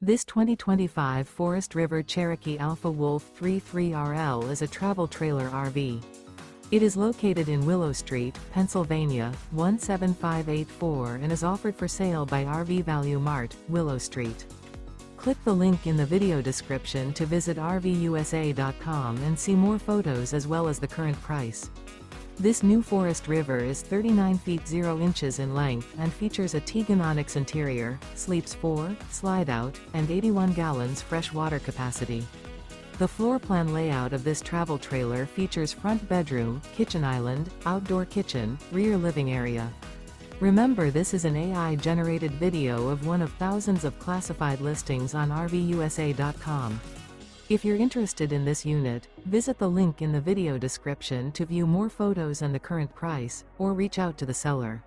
This 2025 Forest River Cherokee Alpha Wolf 33RL is a travel trailer RV. It is located in Willow Street, Pennsylvania, 17584 and is offered for sale by RV Value Mart, Willow Street. Click the link in the video description to visit RVUSA.com and see more photos as well as the current price. This new Forest River is 39 feet 0 inches in length and features a Teagan Onyx interior, sleeps 4, slide-out, and 81 gallons fresh water capacity. The floor plan layout of this travel trailer features front bedroom, kitchen island, outdoor kitchen, rear living area. Remember, this is an AI-generated video of one of thousands of classified listings on RVUSA.com. If you're interested in this unit, visit the link in the video description to view more photos and the current price, or reach out to the seller.